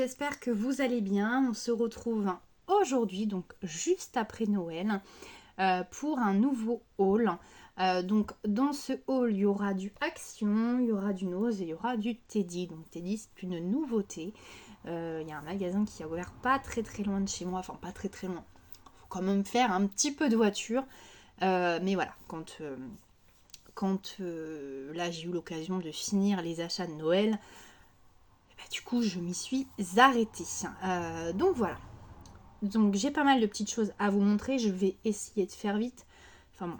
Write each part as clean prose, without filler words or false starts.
j'espère que vous allez bien. On se retrouve aujourd'hui, donc juste après Noël, pour un nouveau haul. Donc dans ce haul, il y aura du Action, il y aura du Nose et il y aura du Teddy. Donc Teddy, c'est une nouveauté. Il y a un magasin qui a ouvert pas très loin de chez moi, enfin pas très loin. Faut quand même faire un petit peu de voiture. Mais voilà, quand là j'ai eu l'occasion de finir les achats de Noël, du coup je m'y suis arrêtée. Donc voilà. Donc j'ai pas mal de petites choses à vous montrer. Je vais essayer de faire vite. Enfin bon,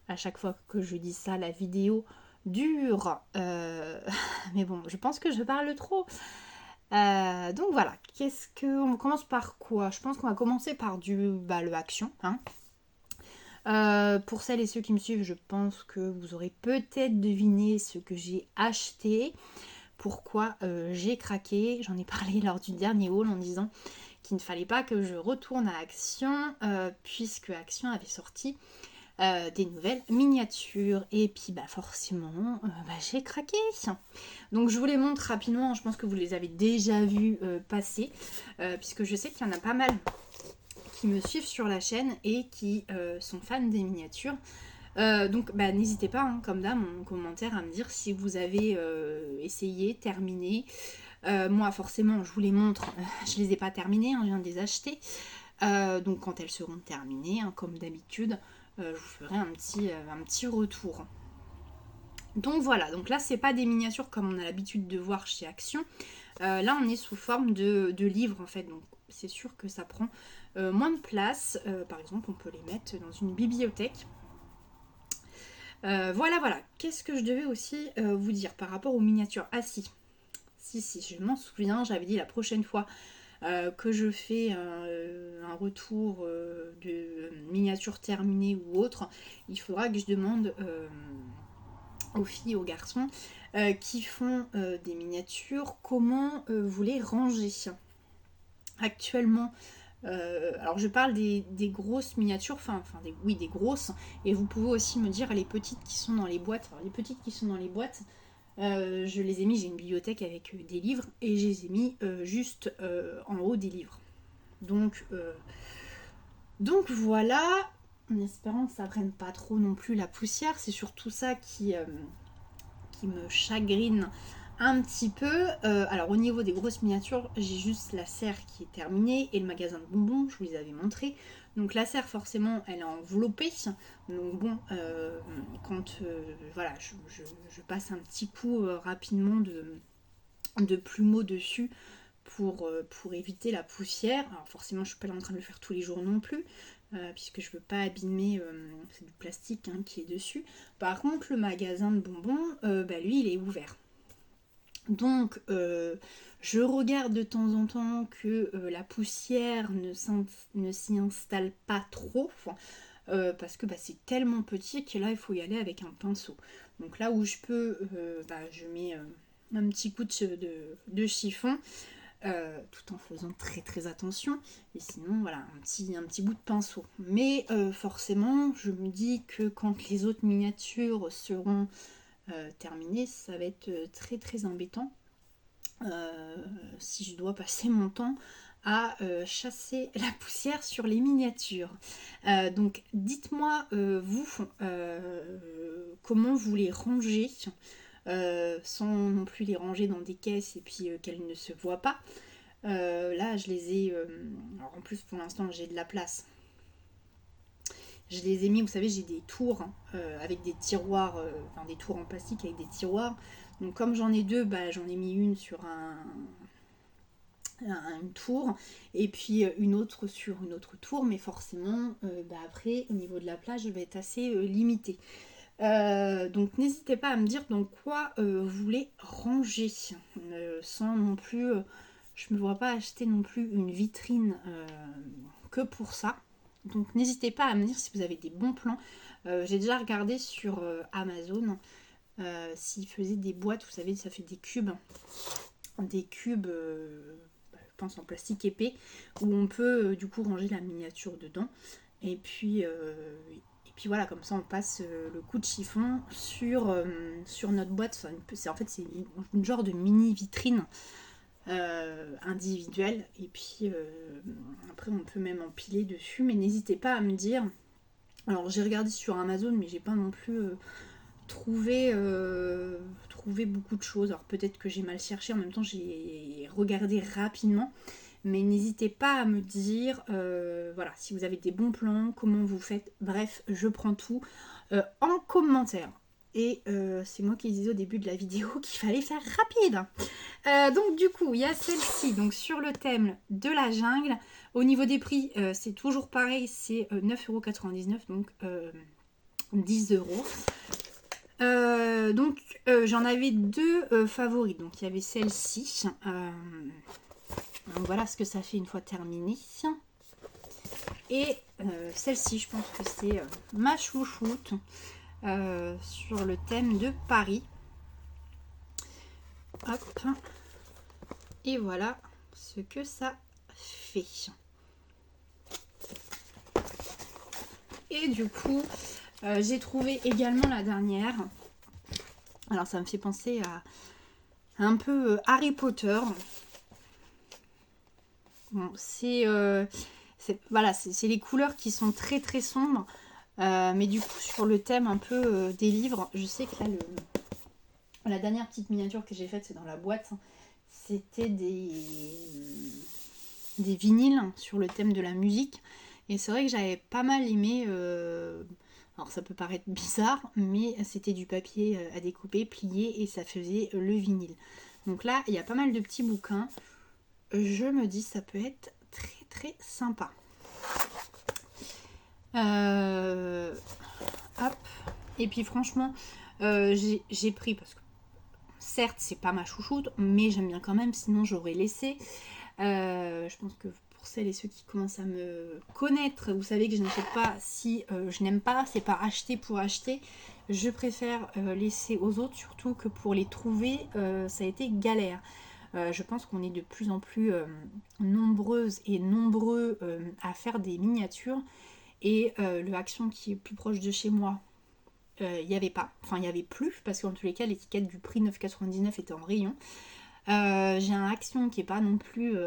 à chaque fois que je dis ça, la vidéo dure. Mais bon, je pense que je parle trop. Donc voilà. On commence par quoi? Je pense qu'on va commencer par le Action. Hein. Pour celles et ceux qui me suivent, je pense que vous aurez peut-être deviné ce que j'ai acheté. Pourquoi j'ai craqué. J'en ai parlé lors du dernier haul en disant qu'il ne fallait pas que je retourne à Action puisque Action avait sorti des nouvelles miniatures et puis forcément j'ai craqué. Donc je vous les montre rapidement, je pense que vous les avez déjà vus passer puisque je sais qu'il y en a pas mal qui me suivent sur la chaîne et qui sont fans des miniatures. Donc n'hésitez pas, comme d'hab, en commentaire à me dire si vous avez essayé, terminé. Moi forcément je vous les montre, je les ai pas terminées, je viens de les acheter. Donc quand elles seront terminées, comme d'habitude, je vous ferai un petit retour. Donc voilà, donc là c'est pas des miniatures comme on a l'habitude de voir chez Action. Là on est sous forme de livres en fait, donc c'est sûr que ça prend moins de place. Par exemple on peut les mettre dans une bibliothèque. Voilà. Qu'est-ce que je devais aussi vous dire par rapport aux miniatures? Ah si, je m'en souviens, j'avais dit la prochaine fois que je fais un retour de miniature terminée ou autre, il faudra que je demande aux filles et aux garçons qui font des miniatures comment vous les rangez. Actuellement, alors je parle des grosses miniatures, des grosses, et vous pouvez aussi me dire les petites qui sont dans les boîtes. Alors les petites qui sont dans les boîtes, je les ai mis, j'ai une bibliothèque avec des livres et je les ai mis juste en haut des livres. Donc voilà, en espérant que ça prenne pas trop non plus la poussière, c'est surtout ça qui me chagrine un petit peu. Alors au niveau des grosses miniatures, j'ai juste la serre qui est terminée et le magasin de bonbons, je vous les avais montré. Donc la serre forcément elle est enveloppée. Donc bon, quand je passe un petit coup rapidement de plumeau dessus pour éviter la poussière. Alors forcément je suis pas là en train de le faire tous les jours non plus. Puisque je veux pas abîmer, c'est du plastique qui est dessus. Par contre le magasin de bonbons, lui il est ouvert. Donc je regarde de temps en temps que la poussière ne s'y installe pas trop, parce que c'est tellement petit que là il faut y aller avec un pinceau. Donc là où je peux, je mets un petit coup de chiffon, tout en faisant très attention, et sinon voilà un petit bout de pinceau. Mais forcément je me dis que quand les autres miniatures seront terminées, ça va être très embêtant si je dois passer mon temps à chasser la poussière sur les miniatures. Donc dites-moi vous comment vous les rangez sans non plus les ranger dans des caisses et puis qu'elles ne se voient pas. Là je les ai alors en plus pour l'instant j'ai de la place, je les ai mis, vous savez j'ai des tours avec des tiroirs, des tours en plastique avec des tiroirs. Donc comme j'en ai deux, j'en ai mis une sur une tour et puis une autre sur une autre tour, mais forcément après au niveau de la place je vais être assez limitée. Donc n'hésitez pas à me dire dans quoi vous les rangez, sans non plus, je me vois pas acheter non plus une vitrine que pour ça. Donc n'hésitez pas à me dire si vous avez des bons plans. J'ai déjà regardé sur Amazon s'ils faisaient des boîtes, vous savez ça fait des cubes je pense en plastique épais, où on peut du coup ranger la miniature dedans. Et puis voilà, comme ça on passe le coup de chiffon sur notre boîte. C'est une genre de mini vitrine individuelles. Et puis après on peut même empiler dessus, mais n'hésitez pas à me dire. Alors j'ai regardé sur Amazon, mais j'ai pas non plus trouvé beaucoup de choses. Alors peut-être que j'ai mal cherché, en même temps j'ai regardé rapidement. Mais n'hésitez pas à me dire, voilà, si vous avez des bons plans, comment vous faites. Bref, je prends tout en commentaire. Et c'est moi qui disais au début de la vidéo qu'il fallait faire rapide. Donc du coup, il y a celle-ci, donc sur le thème de la jungle. Au niveau des prix, c'est toujours pareil, c'est 9,99 €, donc 10 €. Donc j'en avais deux favoris. Donc il y avait celle-ci. Donc voilà ce que ça fait une fois terminé. Et celle-ci, je pense que c'est ma chouchoute sur le thème de Paris. Hop. Et voilà ce que ça fait. Et du coup, j'ai trouvé également la dernière. Alors ça me fait penser à un peu Harry Potter. Bon, voilà, c'est les couleurs qui sont très très sombres. Mais du coup, sur le thème un peu des livres, je sais que là, la dernière petite miniature que j'ai faite, c'est dans la boîte. C'était des vinyles sur le thème de la musique. Et c'est vrai que j'avais pas mal aimé. Alors ça peut paraître bizarre, mais c'était du papier à découper, plié, et ça faisait le vinyle. Donc là, il y a pas mal de petits bouquins. Je me dis ça peut être très très sympa. Hop. Et puis franchement, j'ai pris, parce que certes c'est pas ma chouchoute, mais j'aime bien quand même, sinon j'aurais laissé. Je pense que pour celles et ceux qui commencent à me connaître, vous savez que je n'achète pas si je n'aime pas, c'est pas acheter pour acheter. Je préfère laisser aux autres, surtout que pour les trouver, ça a été galère. Je pense qu'on est de plus en plus nombreuses et nombreux à faire des miniatures. Et le Action qui est plus proche de chez moi, il n'y avait pas. Enfin, il n'y avait plus, parce qu'en tous les cas, l'étiquette du prix 9,99 était en rayon. J'ai un Action qui n'est pas non plus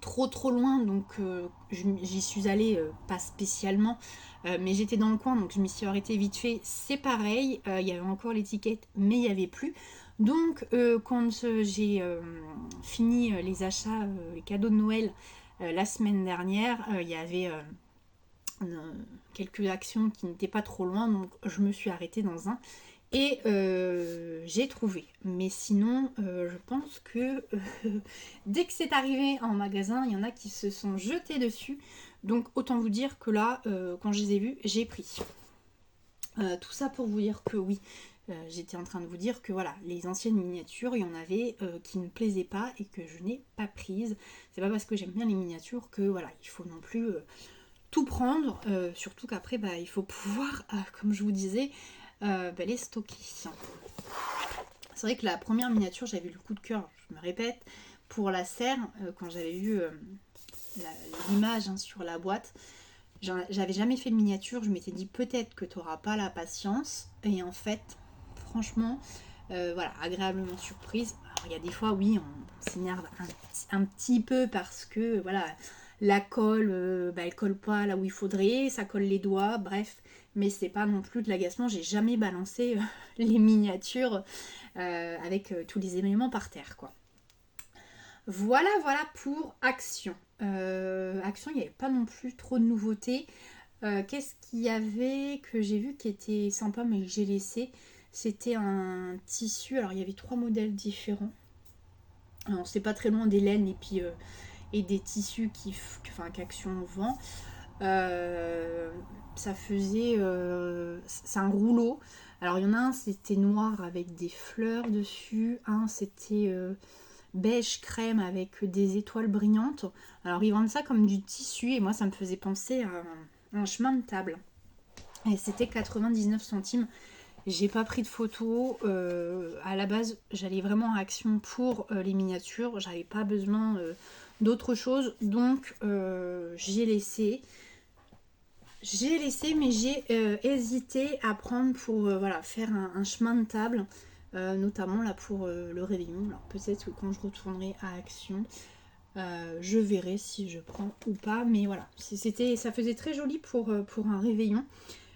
trop loin, donc j'y suis allée pas spécialement, mais j'étais dans le coin, donc je m'y suis arrêtée vite fait. C'est pareil, il y avait encore l'étiquette, mais il n'y avait plus. Donc quand j'ai fini les achats, les cadeaux de Noël la semaine dernière, il y avait quelques actions qui n'étaient pas trop loin, donc je me suis arrêtée dans un et j'ai trouvé. Mais sinon, je pense que dès que c'est arrivé en magasin, il y en a qui se sont jetés dessus. Donc autant vous dire que là, quand je les ai vus, j'ai pris. Tout ça pour vous dire que oui, j'étais en train de vous dire que voilà, les anciennes miniatures, il y en avait qui ne me plaisaient pas et que je n'ai pas prises. C'est pas parce que j'aime bien les miniatures que voilà, il faut non plus tout prendre. Surtout qu'après, bah, il faut pouvoir, comme je vous disais, les stocker. C'est vrai que la première miniature, j'avais eu le coup de cœur, je me répète, pour la serre, quand j'avais vu l'image sur la boîte. J'avais jamais fait de miniature, je m'étais dit peut-être que tu n'auras pas la patience, et en fait, franchement, voilà, agréablement surprise. Alors il y a des fois, oui, on s'énerve un petit peu parce que voilà, la colle, elle colle pas là où il faudrait, ça colle les doigts, bref, mais c'est pas non plus de l'agacement. J'ai jamais balancé les miniatures avec tous les éléments par terre, quoi. Voilà pour Action. Action, il n'y avait pas non plus trop de nouveautés. Qu'est-ce qu'il y avait que j'ai vu qui était sympa mais que j'ai laissé? C'était un tissu. Alors il y avait 3 modèles différents. Alors c'est pas très loin des laines et puis et des tissus qu'Action vend. Ça faisait c'est un rouleau. Alors il y en a un, c'était noir avec des fleurs dessus. Un, c'était beige crème avec des étoiles brillantes. Alors ils vendent ça comme du tissu et moi ça me faisait penser à un chemin de table. Et c'était 99 centimes. J'ai pas pris de photos. À la base, j'allais vraiment à Action pour les miniatures. J'avais pas besoin d'autre chose. Donc j'ai laissé. Mais j'ai hésité à prendre pour voilà, faire un chemin de table. notamment là pour le réveillon. Alors peut-être que quand je retournerai à Action, je verrai si je prends ou pas, mais voilà, ça faisait très joli pour un réveillon.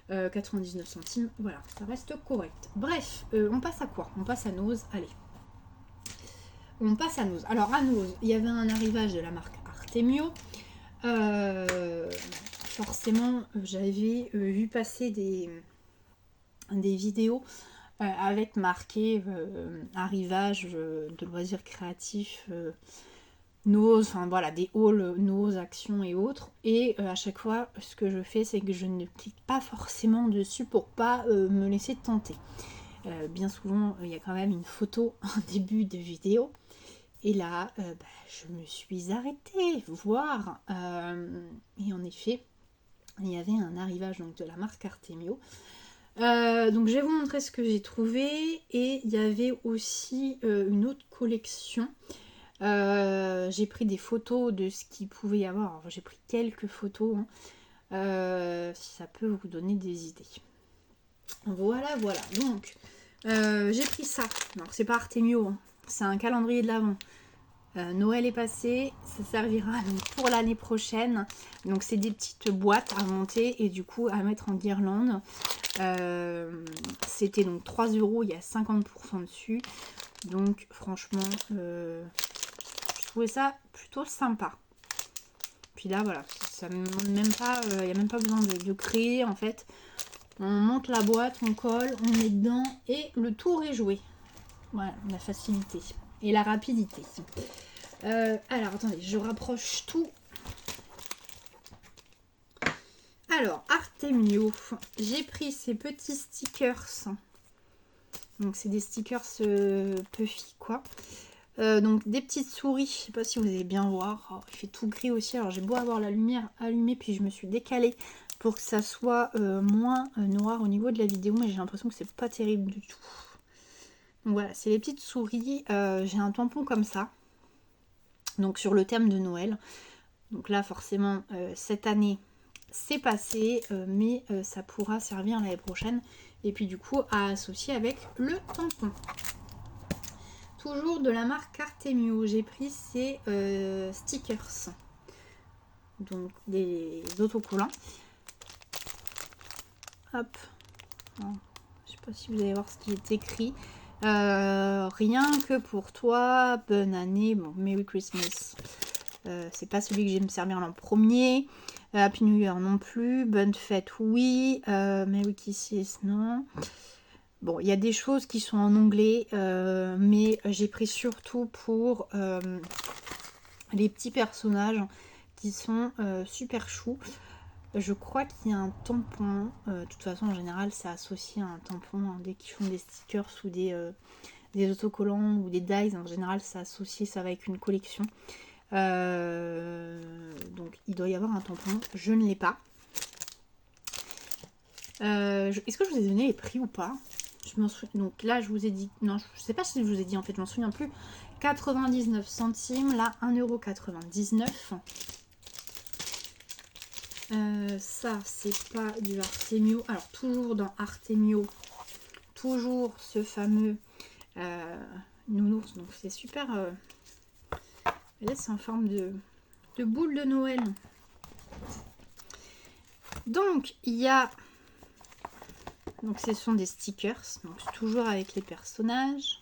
99 centimes, voilà, ça reste correct. Bref, on passe à quoi? On passe à Nose, allez. On passe à Nose. Alors à Nose, il y avait un arrivage de la marque Artemio. Forcément, j'avais vu passer des vidéos avec marqué arrivage de loisirs créatifs, Nose, enfin voilà, des hauls Nose, Action et autres. Et à chaque fois, ce que je fais, c'est que je ne clique pas forcément dessus pour pas me laisser tenter. Bien souvent, il y a quand même une photo en début de vidéo. Et là, je me suis arrêtée voir. Et en effet, il y avait un arrivage donc, de la marque Artemio. Donc je vais vous montrer ce que j'ai trouvé. Et il y avait aussi une autre collection. J'ai pris des photos de ce qu'il pouvait y avoir. Alors, j'ai pris quelques photos. Si ça peut vous donner des idées. Voilà. Donc, j'ai pris ça. Alors, c'est pas Artemio. Hein. C'est un calendrier de l'Avent. Noël est passé, ça servira donc pour l'année prochaine. Donc c'est des petites boîtes à monter et du coup à mettre en guirlande. C'était donc 3 €, il y a 50% dessus. Donc franchement, je trouvais ça plutôt sympa. Puis là voilà, ça me demande même pas, il n'y a même pas besoin de créer en fait. On monte la boîte, on colle, on met dedans et le tour est joué. Voilà, la facilité et la rapidité. Alors, attendez, je rapproche tout. Alors, Artemio, j'ai pris ces petits stickers. Donc, c'est des stickers puffy, quoi. Donc, des petites souris. Je sais pas si vous allez bien voir. Oh, il fait tout gris aussi. Alors, j'ai beau avoir la lumière allumée, puis je me suis décalée pour que ça soit moins noir au niveau de la vidéo. Mais j'ai l'impression que c'est pas terrible du tout. Donc, voilà, c'est les petites souris. J'ai un tampon comme ça. Donc sur le thème de Noël. Donc là forcément cette année c'est passé, mais ça pourra servir l'année prochaine. Et puis du coup à associer avec le tampon. Toujours de la marque Artemio, j'ai pris ces stickers. Donc des autocollants. Hop. Alors, je sais pas si vous allez voir ce qui est écrit. Rien que pour toi, bonne année, bon, Merry Christmas. C'est pas celui que je vais me servir en premier. Happy New Year non plus. Bonne fête, oui. Merry Kisses, non. Bon, il y a des choses qui sont en anglais, mais j'ai pris surtout pour les petits personnages qui sont super choux. Je crois qu'il y a un tampon. De toute façon, en général, c'est associé à un tampon. Hein, dès qu'ils font des stickers ou des autocollants ou des dies, en général, c'est associé, ça va avec une collection. Donc, il doit y avoir un tampon. Je ne l'ai pas. Est-ce que je vous ai donné les prix ou pas? Je m'en souviens. Donc là, je vous ai dit. Non, je ne sais pas si je vous ai dit, en fait, je m'en souviens plus. 99 centimes. Là, 1,99 €. Ça, c'est pas du Artemio. Alors, toujours dans Artemio, toujours ce fameux nounours. Donc, c'est super. Là, c'est en forme de boule de Noël. Donc, il y a. Donc, ce sont des stickers. Donc, toujours avec les personnages.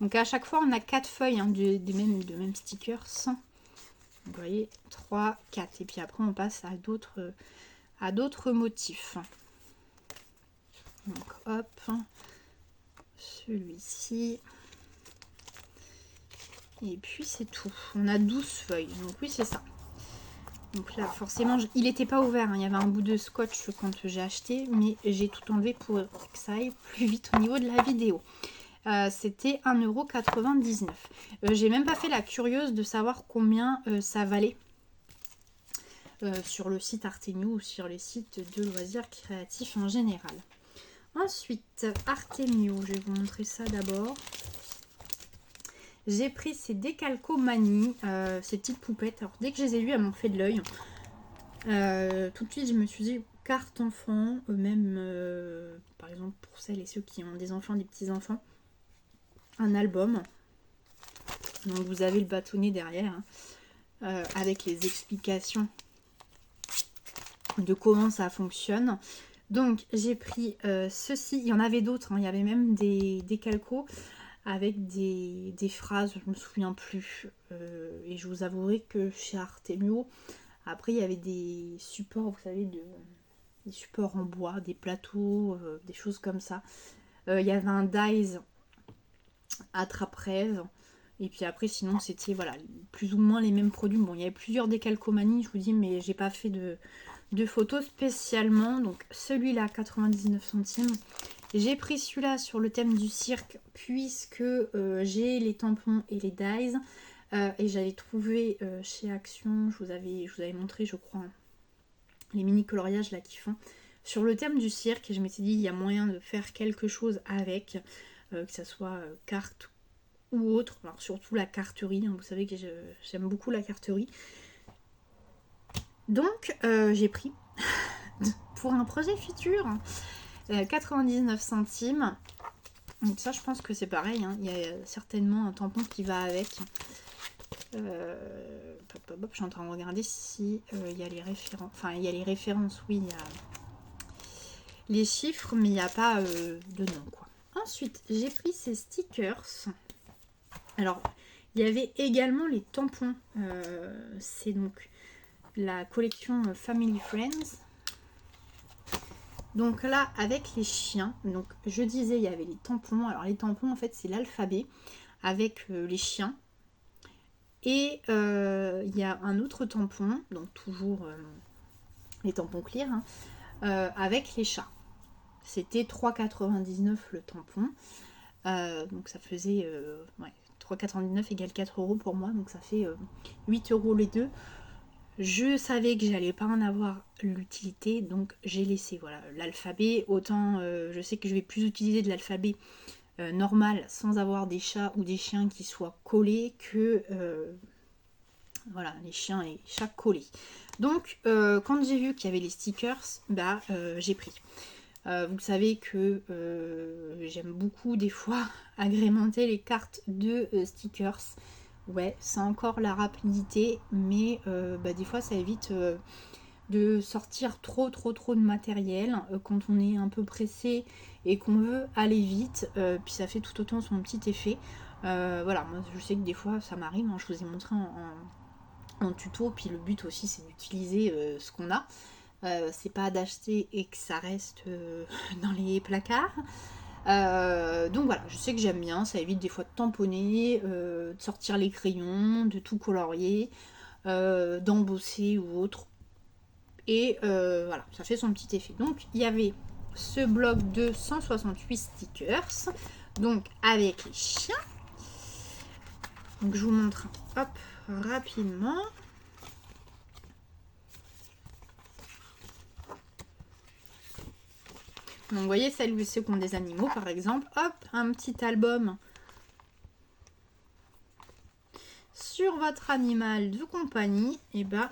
Donc, à chaque fois, on a 4 feuilles hein, de même stickers. Vous voyez, 3, 4. Et puis après, on passe à d'autres motifs. Donc, hop. Celui-ci. Et puis, c'est tout. On a 12 feuilles. Donc, oui, c'est ça. Donc là, forcément, il n'était pas ouvert. Hein. Il y avait un bout de scotch quand j'ai acheté. Mais j'ai tout enlevé pour que ça aille plus vite au niveau de la vidéo. C'était 1,99 €. J'ai même pas fait la curieuse de savoir combien ça valait sur le site Artemio ou sur les sites de loisirs créatifs en général. Ensuite, Artemio, je vais vous montrer ça d'abord. J'ai pris ces Décalcomanie, ces petites poupettes. Alors dès que je les ai vues, elles m'ont fait de l'œil. Tout de suite, je me suis dit carte enfant, même par exemple pour celles et ceux qui ont des enfants, des petits-enfants. un album. Donc vous avez le bâtonnet derrière, hein, avec les explications de comment ça fonctionne. Donc j'ai pris ceci, il y en avait d'autres, hein, il y avait même des calcos avec des phrases, je me souviens plus. Et je vous avouerai que chez Artemio, après il y avait des supports, vous savez, des supports en bois, des plateaux, des choses comme ça. Il y avait un dies attrape-rêve. Et puis après, sinon, c'était voilà, plus ou moins les mêmes produits. Bon, il y avait plusieurs décalcomanies, je vous dis, mais j'ai pas fait de photos spécialement. Donc celui-là, 99 centimes. J'ai pris celui-là sur le thème du cirque, puisque j'ai les tampons et les dies. Et j'avais trouvé chez Action, je vous avais montré, je crois, hein, les mini coloriages là qui font sur le thème du cirque. Et je m'étais dit, il y a moyen de faire quelque chose avec, que ça soit carte ou autre. Alors surtout la carterie, hein, vous savez que j'aime beaucoup la carterie. Donc j'ai pris pour un projet futur 99 centimes. Donc ça je pense que c'est pareil, hein. Il y a certainement un tampon qui va avec. Je suis en train de regarder si il y a les références. Enfin il y a les références, oui, il y a les chiffres, mais il n'y a pas de nom, quoi. Ensuite j'ai pris ces stickers. Alors il y avait également les tampons. C'est donc la collection Family Friends. Donc là, avec les chiens, donc je disais, il y avait les tampons. Alors les tampons, en fait, c'est l'alphabet avec les chiens. Et il y a un autre tampon, donc toujours les tampons clear, hein, avec les chats. C'était 3,99 le tampon. Donc ça faisait 3,99 égale 4 € pour moi. Donc ça fait 8 € les deux. Je savais que j'allais pas en avoir l'utilité, donc j'ai laissé voilà l'alphabet. Autant je sais que je vais plus utiliser de l'alphabet normal sans avoir des chats ou des chiens qui soient collés que voilà, les chiens et chats collés. Donc quand j'ai vu qu'il y avait les stickers, bah j'ai pris. Vous savez que j'aime beaucoup des fois agrémenter les cartes de stickers. Ouais, c'est encore la rapidité, mais des fois ça évite de sortir trop de matériel quand on est un peu pressé et qu'on veut aller vite, puis ça fait tout autant son petit effet. Voilà, moi je sais que des fois ça m'arrive, hein, je vous ai montré en tuto, puis le but aussi c'est d'utiliser ce qu'on a. C'est pas d'acheter et que ça reste dans les placards. Donc voilà, je sais que j'aime bien, ça évite des fois de tamponner, de sortir les crayons, de tout colorier, d'embosser ou autre. Et voilà, ça fait son petit effet. Donc il y avait ce bloc de 168 stickers, donc avec les chiens. Donc je vous montre hop rapidement. Donc vous voyez, celles ou ceux qui ont des animaux par exemple, hop, un petit album sur votre animal de compagnie, et bah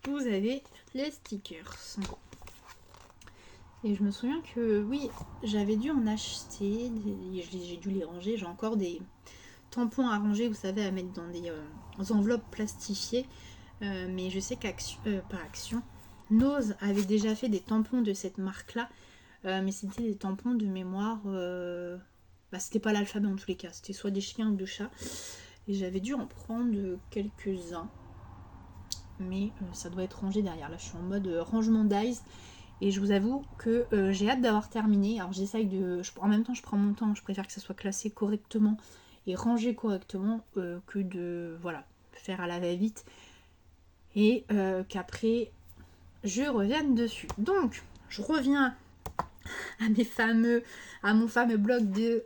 vous avez les stickers. Et je me souviens que oui, j'avais dû en acheter, j'ai dû les ranger, j'ai encore des tampons à ranger, vous savez, à mettre dans des enveloppes plastifiées, mais je sais qu'Action, pas Action, Nose avait déjà fait des tampons de cette marque-là, mais c'était des tampons de mémoire, c'était pas l'alphabet en tous les cas, c'était soit des chiens ou des chats, et j'avais dû en prendre quelques-uns, mais ça doit être rangé derrière. Là, je suis en mode rangement d'Ice, et je vous avoue que j'ai hâte d'avoir terminé. Alors j'essaye en même temps, je prends mon temps, je préfère que ça soit classé correctement et rangé correctement que de faire à la va-vite et qu'après je revienne dessus. Donc je reviens à mon fameux bloc de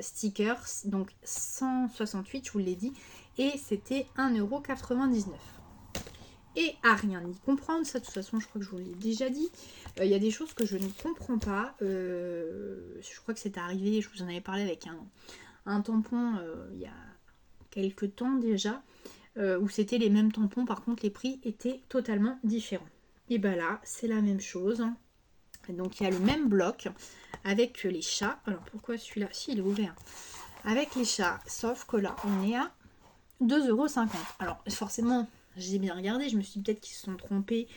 stickers, donc 168, je vous l'ai dit, et c'était 1,99 €. Et à rien y comprendre, ça de toute façon je crois que je vous l'ai déjà dit, il y a des choses que je ne comprends pas, je crois que c'est arrivé, je vous en avais parlé avec un tampon il y a quelques temps déjà, où c'était les mêmes tampons, par contre les prix étaient totalement différents. Et bah là c'est la même chose, Et donc il y a le même bloc avec les chats. Alors pourquoi celui-là? Si, il est ouvert. Avec les chats, sauf que là, on est à 2,50 €. Alors forcément, j'ai bien regardé, je me suis dit peut-être qu'ils se sont trompés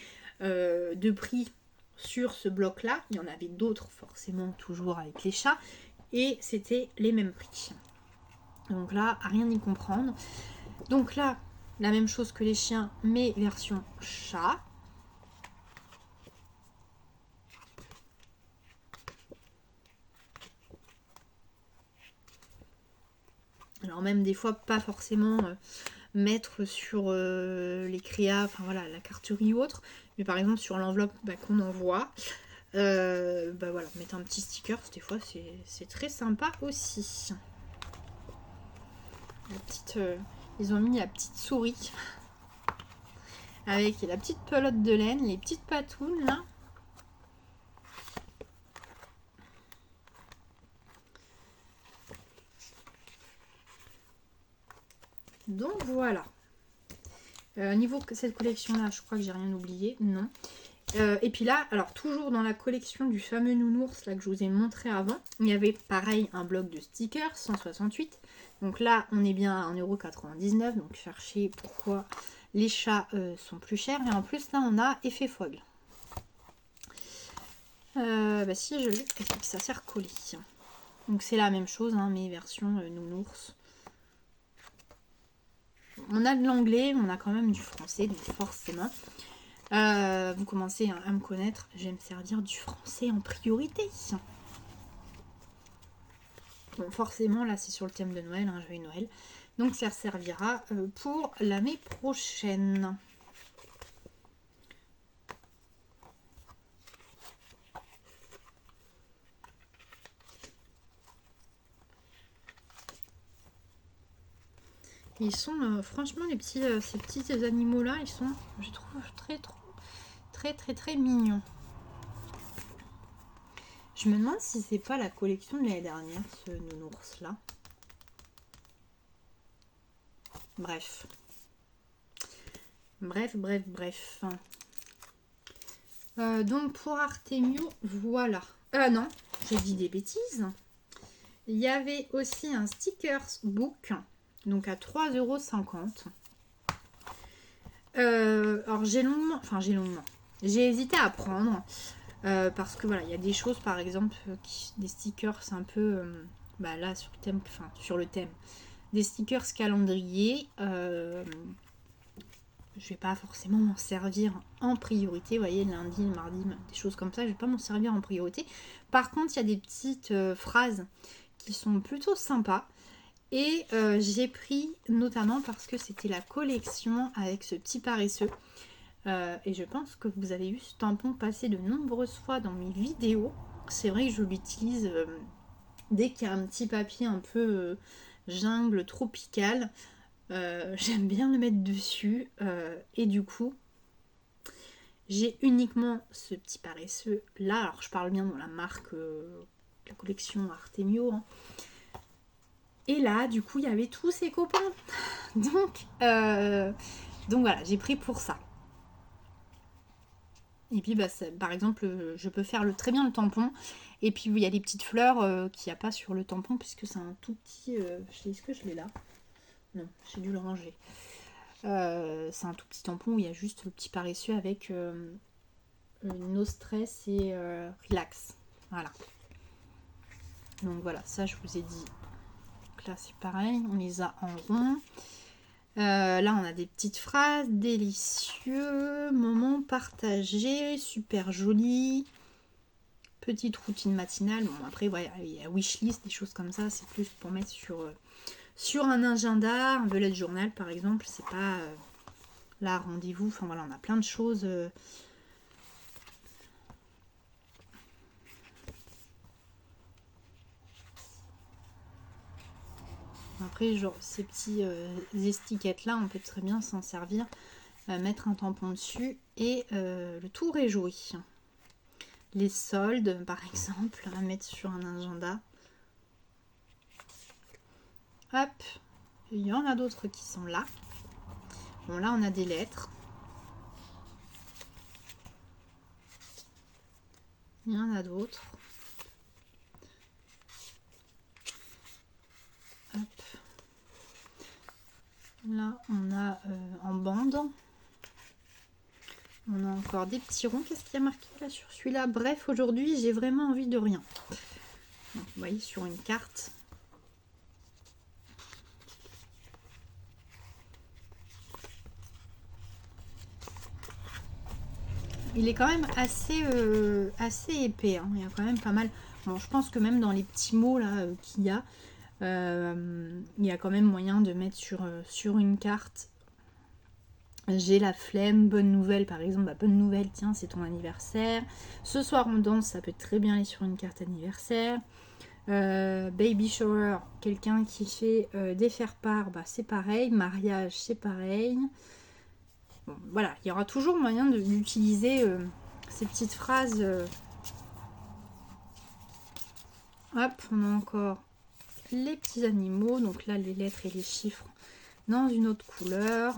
de prix sur ce bloc-là. Il y en avait d'autres forcément, toujours avec les chats. Et c'était les mêmes prix. Donc là, à rien y comprendre. Donc là, la même chose que les chiens, mais version chat. Alors même des fois, pas forcément mettre sur les créas, enfin voilà, la carterie ou autre, mais par exemple sur l'enveloppe qu'on envoie, voilà, mettre un petit sticker, des fois c'est très sympa aussi. La petite, ils ont mis la petite souris avec la petite pelote de laine, les petites patounes là. Donc voilà. Niveau de cette collection là, je crois que j'ai rien oublié, non. Et puis là, alors toujours dans la collection du fameux nounours là que je vous ai montré avant, il y avait pareil un bloc de stickers, 168. Donc là, on est bien à 1,99 €. Donc cherchez pourquoi les chats sont plus chers. Et en plus, là, on a effet fog. Si je l'ai, ça s'est recollé. Donc c'est la même chose, hein, mais version nounours. On a de l'anglais, on a quand même du français, donc forcément. Vous commencez à me connaître, je vais me servir du français en priorité. Bon, forcément, là, c'est sur le thème de Noël, hein, joyeux Noël. Donc, ça servira pour l'année prochaine. Ils sont, franchement, ces petits animaux-là, ils sont, je trouve, très mignons. Je me demande si c'est pas la collection de l'année dernière, ce nounours-là. Bref. Bref. Donc pour Artemio, voilà. Non, j'ai dit des bêtises. Il y avait aussi un stickers book, donc à 3,50 €. Alors j'ai longuement. J'ai hésité à prendre parce que voilà, il y a des choses par exemple, des stickers un peu, là sur le thème, des stickers calendrier. Je vais pas forcément m'en servir en priorité, vous voyez, lundi, mardi, des choses comme ça, je vais pas m'en servir en priorité. Par contre, il y a des petites phrases qui sont plutôt sympas. Et j'ai pris notamment parce que c'était la collection avec ce petit paresseux. Et je pense que vous avez vu ce tampon passer de nombreuses fois dans mes vidéos. C'est vrai que je l'utilise dès qu'il y a un petit papier un peu jungle tropical. J'aime bien le mettre dessus. Et du coup, j'ai uniquement ce petit paresseux là. Alors je parle bien dans la marque, la collection Artemio. Hein. Et là, du coup, il y avait tous ses copains. Donc voilà, j'ai pris pour ça. Et puis, par exemple, je peux faire très bien le tampon. Et puis, il y a des petites fleurs qu'il n'y a pas sur le tampon, puisque c'est un tout petit... Est-ce que je l'ai là? Non, j'ai dû le ranger. C'est un tout petit tampon où il y a juste le petit paresseux avec no stress et relax. Voilà. Donc voilà, ça, je vous ai dit. Donc là, c'est pareil, on les a en rond. Là, on a des petites phrases. Délicieux, moment partagé, super joli. Petite routine matinale. Bon, après, ouais, il y a wishlist, des choses comme ça. C'est plus pour mettre sur un agenda, un bullet journal, par exemple. C'est pas là, rendez-vous. Enfin, voilà, on a plein de choses. Après, genre, ces petits étiquettes-là, on peut très bien s'en servir. Mettre un tampon dessus et le tour est joué. Les soldes, par exemple, à mettre sur un agenda. Hop, il y en a d'autres qui sont là. Bon, là, on a des lettres. Il y en a d'autres. Hop. Là, on a en bande. On a encore des petits ronds. Qu'est-ce qu'il y a marqué là sur celui-là? Bref, aujourd'hui, j'ai vraiment envie de rien. Donc, vous voyez, sur une carte. Il est quand même assez épais. Hein. Il y a quand même pas mal. Bon, je pense que même dans les petits mots là qu'il y a, il y a quand même moyen de mettre sur une carte. J'ai la flemme, bonne nouvelle par exemple, bah, bonne nouvelle, tiens, c'est ton anniversaire. Ce soir on danse, ça peut très bien aller sur une carte anniversaire. Baby shower, quelqu'un qui fait des faire-part, bah, c'est pareil. Mariage, c'est pareil. Bon, voilà, il y aura toujours moyen d'utiliser ces petites phrases. Hop, on a encore les petits animaux, donc là les lettres et les chiffres dans une autre couleur.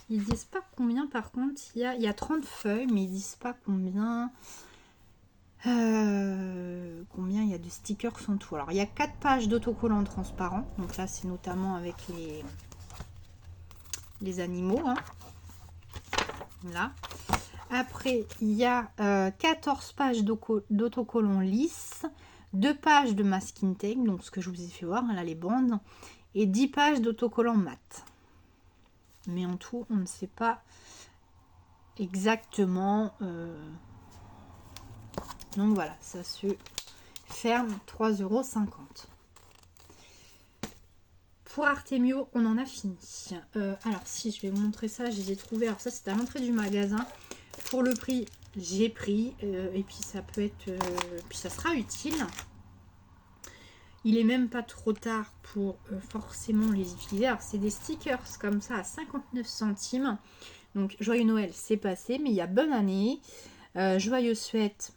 Ils disent pas combien par contre, il y a 30 feuilles, mais ils disent pas combien il y a de stickers en tout. Alors il y a 4 pages d'autocollants transparents, donc là c'est notamment avec les animaux. Hein. Là. Après il y a 14 pages d'autocollants lisses, 2 pages de masking tape, donc ce que je vous ai fait voir, là les bandes, et 10 pages d'autocollants mat. Mais en tout, on ne sait pas exactement. Donc voilà, ça se ferme 3,50 €. Pour Artemio, on en a fini. Alors si, je vais vous montrer ça, je les ai trouvés. Alors ça, c'est à l'entrée du magasin. Pour le prix, j'ai pris. Et puis ça peut être... puis ça sera utile. Il est même pas trop tard pour forcément les utiliser. Alors c'est des stickers comme ça à 59 centimes. Donc joyeux Noël, c'est passé, mais il y a bonne année, joyeuse fête.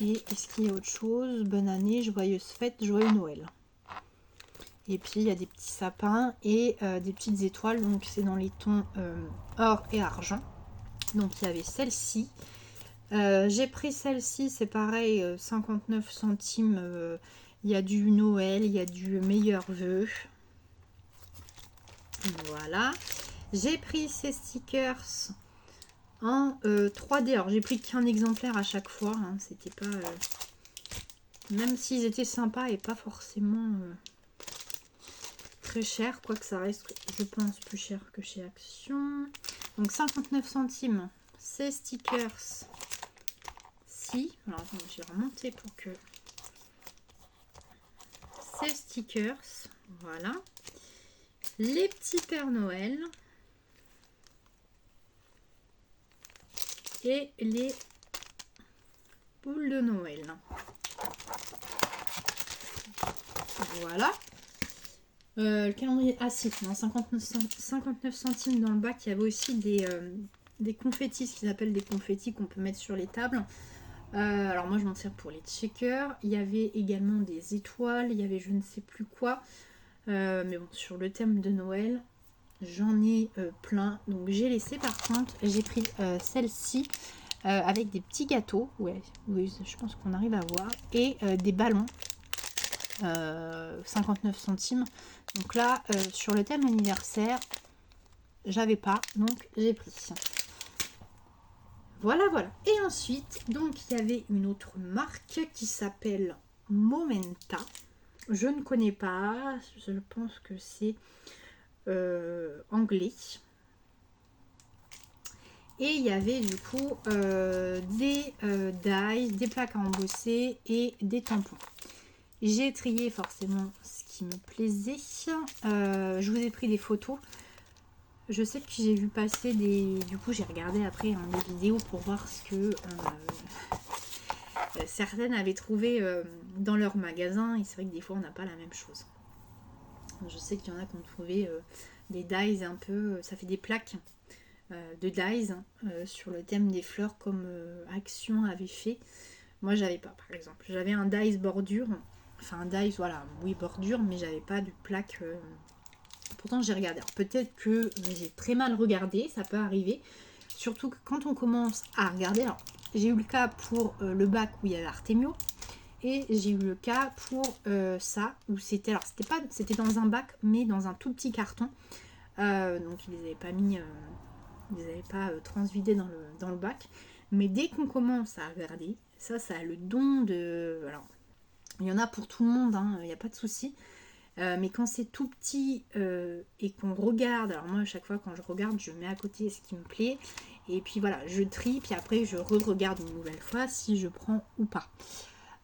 Et est-ce qu'il y a autre chose? Bonne année, joyeuse fête, joyeux Noël. Et puis il y a des petits sapins et des petites étoiles. Donc c'est dans les tons or et argent. Donc il y avait celle-ci. J'ai pris celle-ci, c'est pareil, 59 centimes. Il y a du Noël, il y a du meilleur vœu. Voilà. J'ai pris ces stickers en 3D. Alors j'ai pris qu'un exemplaire à chaque fois. Hein. C'était pas... même s'ils étaient sympas et pas forcément très chers. Quoique ça reste, je pense, plus cher que chez Action. Donc 59 centimes. Ces stickers. Si. Alors attendez, je vais remonter pour que... Ces stickers. Voilà. Les petits Pères Noël. Et les boules de Noël. Voilà. Le calendrier. Ah si, dans 59 centimes dans le bac, il y avait aussi des confettis, ce qu'ils appellent des confettis qu'on peut mettre sur les tables. Alors moi je m'en sers pour les checkers. Il y avait également des étoiles, il y avait je ne sais plus quoi. Mais bon, sur le thème de Noël, j'en ai plein. Donc j'ai laissé, par contre, j'ai pris celle-ci avec des petits gâteaux. Ouais, oui, je pense qu'on arrive à voir. Et des ballons. 59 centimes. Donc là, sur le thème anniversaire, j'avais pas. Donc j'ai pris. Voilà, voilà. Et ensuite, donc il y avait une autre marque qui s'appelle Momenta. Je ne connais pas. Je pense que c'est anglais. Et il y avait du coup des dies, des plaques à embosser et des tampons. J'ai trié forcément ce qui me plaisait. Je vous ai pris des photos. Je sais que j'ai vu passer des... Du coup, j'ai regardé après des vidéos pour voir ce que certaines avaient trouvé dans leur magasin. Et c'est vrai que des fois, on n'a pas la même chose. Je sais qu'il y en a qui ont trouvé des dies un peu... ça fait des plaques de dies sur le thème des fleurs comme Action avait fait. Moi, j'avais pas, par exemple. J'avais un dies bordure. Enfin, un dies, voilà, oui, bordure, mais j'avais pas de plaque... Pourtant, j'ai regardé. Alors, peut-être que j'ai très mal regardé, ça peut arriver. Surtout que quand on commence à regarder, alors J'ai eu le cas pour le bac où il y avait Artemio. Et j'ai eu le cas pour ça, où c'était, alors c'était dans un bac, mais dans un tout petit carton. Donc ils les avaient pas mis, ils les avaient pas transvidés dans le bac. Mais dès qu'on commence à regarder, ça a le don de... Alors, il y en a pour tout le monde, hein, il n'y a pas de souci. Mais quand c'est tout petit et qu'on regarde, alors moi à chaque fois quand je regarde, je mets à côté ce qui me plaît. Et puis voilà, je trie, puis après je re-regarde une nouvelle fois si je prends ou pas.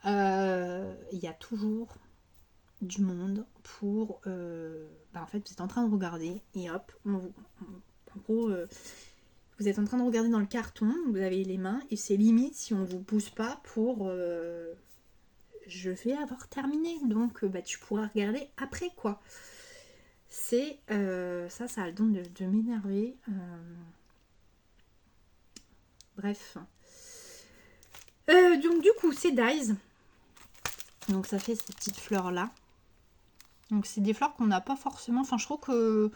Il y a toujours du monde pour... en fait, vous êtes en train de regarder et hop, en gros, vous êtes en train de regarder dans le carton, vous avez les mains et c'est limite si on vous pousse pas pour... je vais avoir terminé, donc tu pourras regarder après quoi. C'est... ça a le don de m'énerver. Bref. Donc du coup, c'est Dies. Donc ça fait ces petites fleurs là. Donc c'est des fleurs qu'on n'a pas forcément. Enfin je trouve que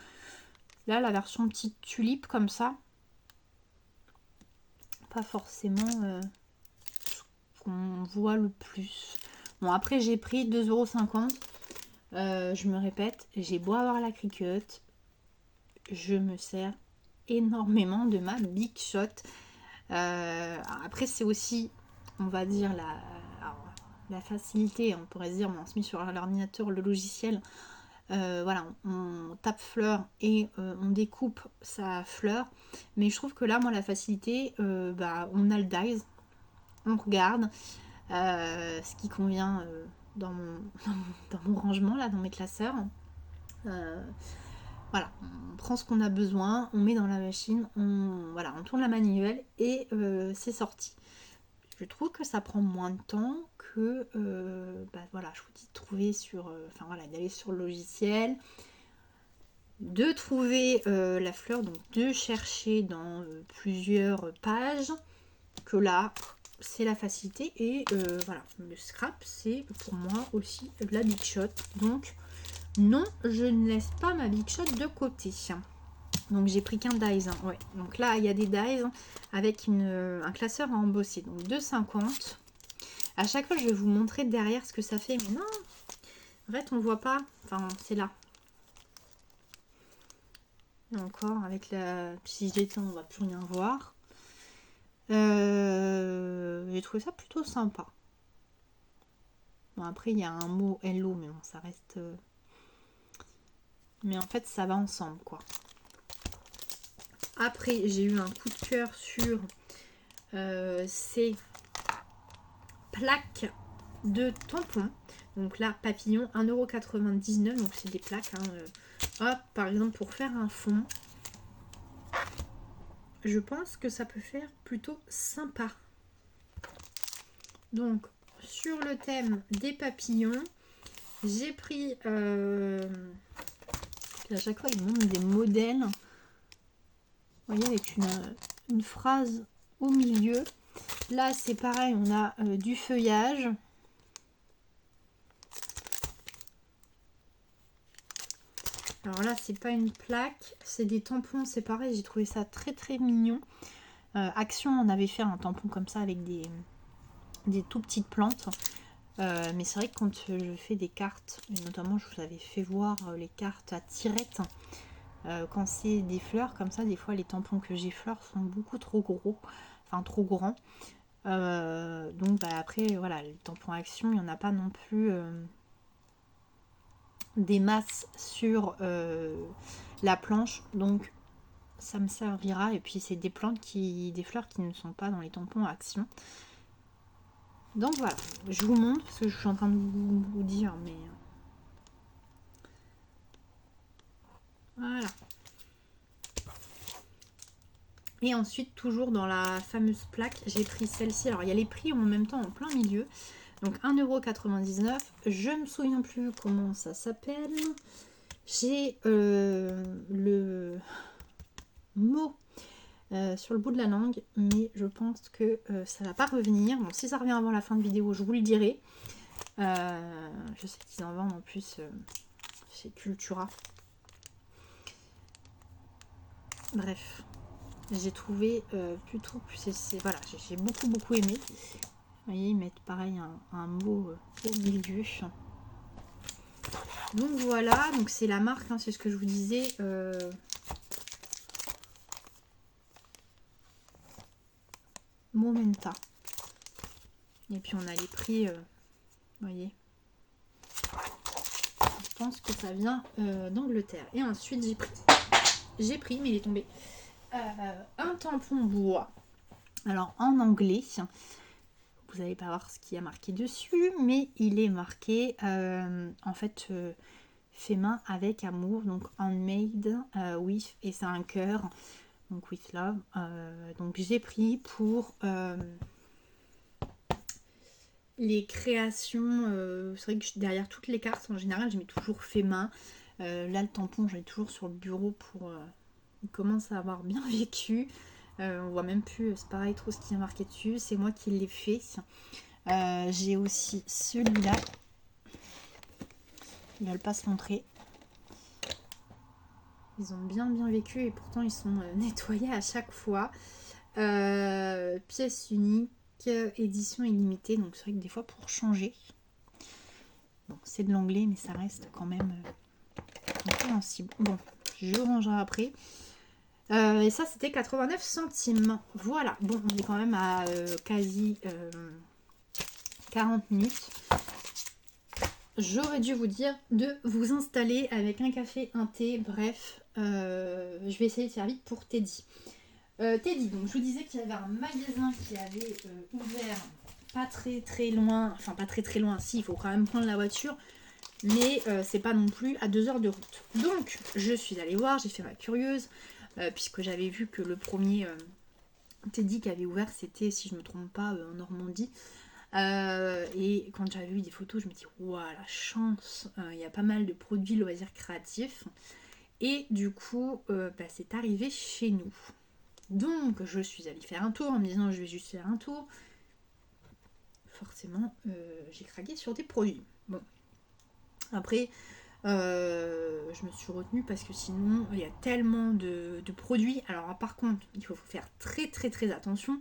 là la version petite tulipe comme ça, pas forcément ce qu'on voit le plus. Bon après j'ai pris 2,50 €. Je me répète, j'ai beau avoir la criquette, je me sers énormément de ma Big Shot. Après c'est aussi, on va dire, la facilité, on pourrait se dire, on se met sur l'ordinateur le logiciel, voilà, on tape fleur et on découpe sa fleur, mais je trouve que là, moi, la facilité, on a le dies, on regarde ce qui convient dans mon rangement, là, dans mes classeurs. Voilà, on prend ce qu'on a besoin, on met dans la machine, on tourne la manivelle et c'est sorti. Je trouve que ça prend moins de temps que, je vous dis, de trouver d'aller sur le logiciel, de trouver la fleur, donc de chercher dans plusieurs pages, que là, c'est la facilité. Et le scrap, c'est pour moi aussi la Big Shot. Donc, non, je ne laisse pas ma Big Shot de côté. Donc j'ai pris qu'un dies, hein. Ouais. Donc là il y a des dies avec un classeur à embosser, donc 2,50 €. À chaque fois je vais vous montrer derrière ce que ça fait, mais non, en fait on voit pas, enfin c'est là. Et encore avec la, si j'éteins on va plus rien voir. J'ai trouvé ça plutôt sympa. Bon après il y a un mot hello, mais bon ça reste, mais en fait ça va ensemble quoi. Après, j'ai eu un coup de cœur sur ces plaques de tampons. Donc là, papillon, 1,99 €. Donc c'est des plaques. Hop, par exemple, pour faire un fond, je pense que ça peut faire plutôt sympa. Donc, sur le thème des papillons, j'ai pris... à chaque fois, ils montrent des modèles. Vous voyez, avec une phrase au milieu. Là, c'est pareil, on a du feuillage. Alors là, c'est pas une plaque, c'est des tampons, c'est pareil, j'ai trouvé ça très très mignon. Action, on avait fait un tampon comme ça avec des tout petites plantes. Mais c'est vrai que quand je fais des cartes, et notamment je vous avais fait voir les cartes à tirettes, quand c'est des fleurs comme ça, des fois les tampons que j'ai fleurs sont beaucoup trop gros, enfin trop grands. Donc après voilà, les tampons action, il n'y en a pas non plus des masses sur la planche, donc ça me servira. Et puis c'est des fleurs qui ne sont pas dans les tampons action. Donc voilà, je vous montre parce que je suis en train de vous dire, mais voilà. Et ensuite, toujours dans la fameuse plaque, j'ai pris celle-ci. Alors il y a les prix en même temps en plein milieu. Donc 1,99 €. Je ne me souviens plus comment ça s'appelle. J'ai le mot sur le bout de la langue, mais je pense que ça va pas revenir. Bon, si ça revient avant la fin de vidéo, je vous le dirai. Je sais qu'ils en vendent en plus chez Cultura. Bref. j'ai trouvé plutôt... Voilà, j'ai beaucoup aimé. Vous voyez, ils mettent pareil un mot au milieu. Donc voilà, donc c'est la marque, hein, c'est ce que je vous disais. Momenta. Et puis on a les prix, vous voyez. Je pense que ça vient d'Angleterre. Et ensuite j'ai pris, mais il est tombé, un tampon bois. Alors en anglais, vous n'allez pas voir ce qu'il y a marqué dessus, mais il est marqué en fait fait main avec amour, donc handmade with, et c'est un cœur, donc with love. Donc j'ai pris pour les créations, c'est vrai que derrière toutes les cartes en général je mets toujours fait main. Là le tampon j'ai toujours sur le bureau pour il commence à avoir bien vécu. On voit même plus, c'est pareil trop ce qui est marqué dessus, c'est moi qui l'ai fait. J'ai aussi celui-là, ils veulent pas se montrer. Ils ont bien vécu et pourtant ils sont nettoyés à chaque fois. Pièce unique, édition illimitée, donc c'est vrai que des fois pour changer, bon c'est de l'anglais mais ça reste quand même compréhensible. Bon, je rangerai après. Et ça c'était 89 centimes. Voilà, bon on est quand même à quasi 40 minutes. J'aurais dû vous dire de vous installer avec un café, un thé, bref. Je vais essayer de faire vite pour Teddy. Teddy, donc je vous disais qu'il y avait un magasin qui avait ouvert pas très loin, enfin pas très loin, si, il faut quand même prendre la voiture, mais c'est pas non plus à 2 heures de route. Donc je suis allée voir, j'ai fait ma curieuse, puisque j'avais vu que le premier Teddy qui avait ouvert, c'était, si je me trompe pas, en Normandie. Et quand j'avais vu des photos, je me dis waouh, la chance, il y a pas mal de produits loisirs créatifs. Et du coup, c'est arrivé chez nous. Donc, je suis allée faire un tour en me disant je vais juste faire un tour. Forcément, j'ai craqué sur des produits. Bon, après, je me suis retenue parce que sinon, il y a tellement de produits. Alors, par contre, il faut faire très attention.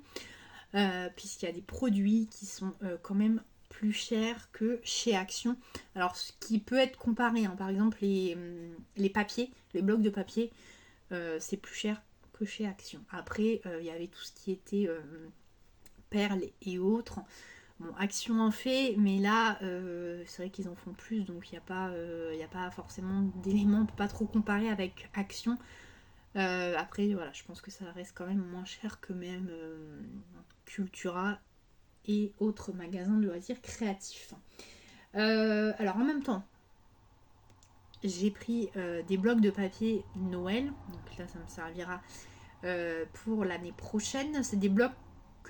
Puisqu'il y a des produits qui sont quand même plus chers que chez Action. Alors, ce qui peut être comparé, hein, par exemple, les papiers, les blocs de papier, c'est plus cher que chez Action. Après, il y avait tout ce qui était perles et autres. Bon, Action en fait, mais là, c'est vrai qu'ils en font plus, donc il n'y a pas forcément d'éléments, on ne peut pas trop comparer avec Action. Après, voilà, je pense que ça reste quand même moins cher que même Cultura et autres magasins de loisirs créatifs. Alors en même temps, j'ai pris des blocs de papier Noël, donc là ça me servira pour l'année prochaine. C'est des blocs,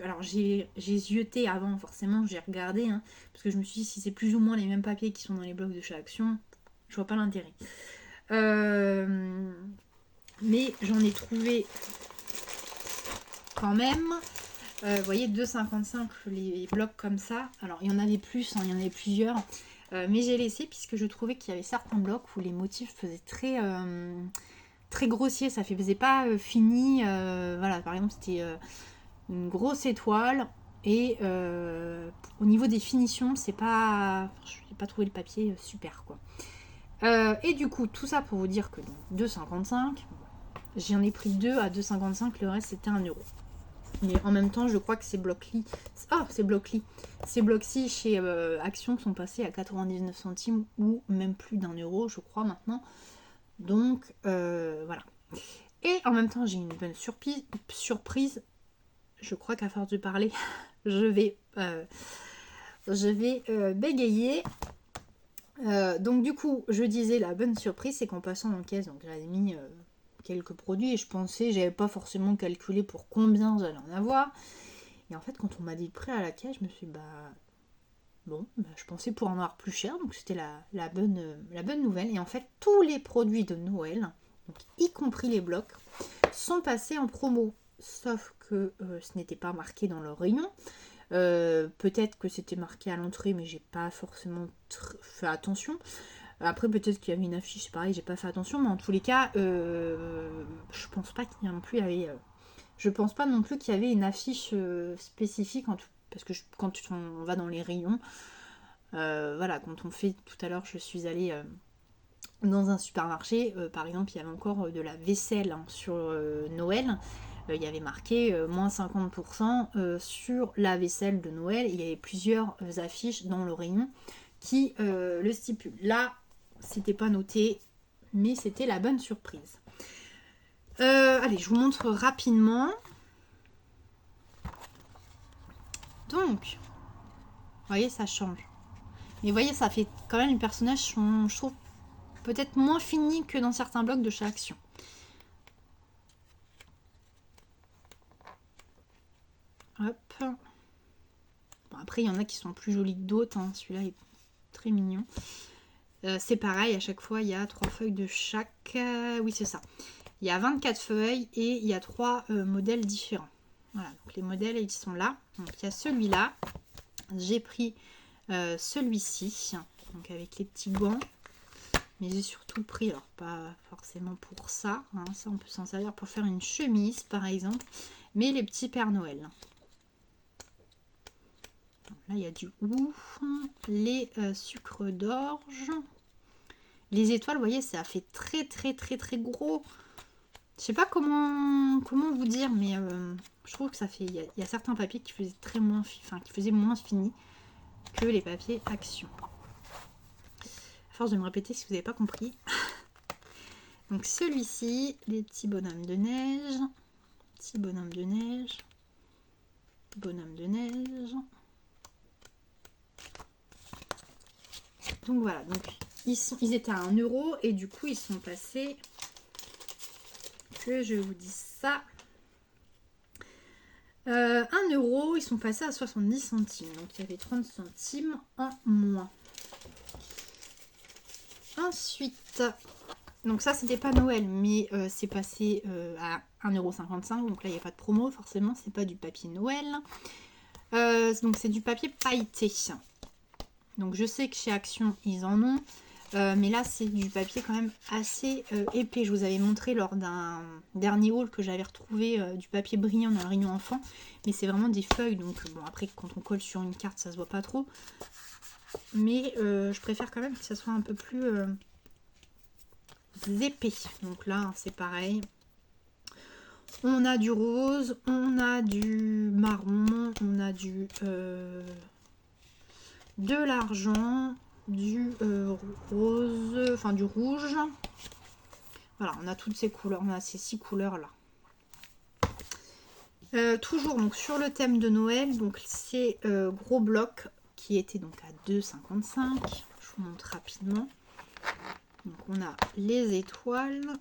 alors j'ai zioté avant, forcément j'ai regardé, hein, parce que je me suis dit si c'est plus ou moins les mêmes papiers qui sont dans les blocs de chez Action, je vois pas l'intérêt. Mais j'en ai trouvé quand même. Vous voyez, 2,55 les blocs comme ça. Alors il y en avait plus, hein, il y en avait plusieurs. Mais j'ai laissé puisque je trouvais qu'il y avait certains blocs où les motifs faisaient très grossier. Ça faisait pas fini. Voilà, par exemple c'était une grosse étoile. Et au niveau des finitions, c'est pas... Je n'ai pas trouvé le papier super quoi. Et du coup, tout ça pour vous dire que donc 2,55, j'en ai pris 2 à 2,55, le reste c'était 1€. Mais en même temps, je crois que ces blocs-li, ces blocs-ci chez Action sont passés à 99 centimes ou même plus d'1€, je crois maintenant. Donc voilà. Et en même temps, j'ai une bonne surprise. Je crois qu'à force de parler, je vais bégayer. Donc du coup, je disais la bonne surprise, c'est qu'en passant en caisse, donc j'avais mis quelques produits et je pensais, j'avais pas forcément calculé pour combien j'allais en avoir. Et en fait, quand on m'a dit le prix à la caisse, je me suis dit, je pensais pour en avoir plus cher, donc c'était la bonne nouvelle. Et en fait, tous les produits de Noël, donc y compris les blocs, sont passés en promo. Sauf que ce n'était pas marqué dans leur rayon. Peut-être que c'était marqué à l'entrée, mais j'ai pas forcément fait attention. Après, peut-être qu'il y avait une affiche, c'est pareil, j'ai pas fait attention, mais en tous les cas, je pense pas qu'il y en plus. Je pense pas non plus qu'il y avait une affiche spécifique, parce que quand on va dans les rayons, voilà, quand on fait, tout à l'heure je suis allée dans un supermarché, par exemple il y avait encore de la vaisselle hein, sur Noël, il y avait marqué moins 50% sur la vaisselle de Noël, il y avait plusieurs affiches dans le rayon qui le stipulent. Là, c'était pas noté, mais c'était la bonne surprise. Allez, je vous montre rapidement. Donc, vous voyez, ça change. Mais vous voyez, ça fait quand même, les personnages sont, je trouve, peut-être moins finis que dans certains blocs de chez Action. Hop. Bon, après, il y en a qui sont plus jolis que d'autres. Hein. Celui-là est très mignon. C'est pareil, à chaque fois, il y a 3 feuilles de chaque. Oui, c'est ça. Il y a 24 feuilles et il y a 3 modèles différents. Voilà, donc les modèles, ils sont là. Donc, il y a celui-là. J'ai pris celui-ci, donc avec les petits gants. Mais j'ai surtout pris, alors pas forcément pour ça. Hein, ça, on peut s'en servir pour faire une chemise, par exemple. Mais les petits Pères Noël. Donc là, il y a du ouf, les sucres d'orge. Les étoiles, vous voyez, ça fait très gros. Je sais pas comment vous dire, mais je trouve que ça fait. Il y a certains papiers qui faisaient moins fini que les papiers Action. À force de me répéter si vous n'avez pas compris. Donc celui-ci, les petits bonhommes de neige. Petit bonhomme de neige. Bonhomme de neige. Donc voilà, donc ils étaient à 1 € et du coup ils sont passés, que je vous dis ça, 1 €, ils sont passés à 70 centimes. Donc il y avait 30 centimes en moins. Ensuite, donc ça c'était pas Noël, mais c'est passé à 1,55 €. Donc là il n'y a pas de promo, forcément, c'est pas du papier Noël. Donc c'est du papier pailleté. Donc je sais que chez Action ils en ont. Mais là c'est du papier quand même assez épais. Je vous avais montré lors d'un dernier haul que j'avais retrouvé du papier brillant dans le rayon enfant. Mais c'est vraiment des feuilles. Donc bon, après quand on colle sur une carte ça se voit pas trop. Mais je préfère quand même que ça soit un peu plus épais. Donc là c'est pareil. On a du rose, on a du marron, on a du de l'argent, du rose, enfin du rouge. Voilà, on a toutes ces couleurs, on a ces 6 couleurs là. Toujours donc sur le thème de Noël, donc ces gros blocs qui étaient donc à 2,55. Je vous montre rapidement. Donc on a les étoiles.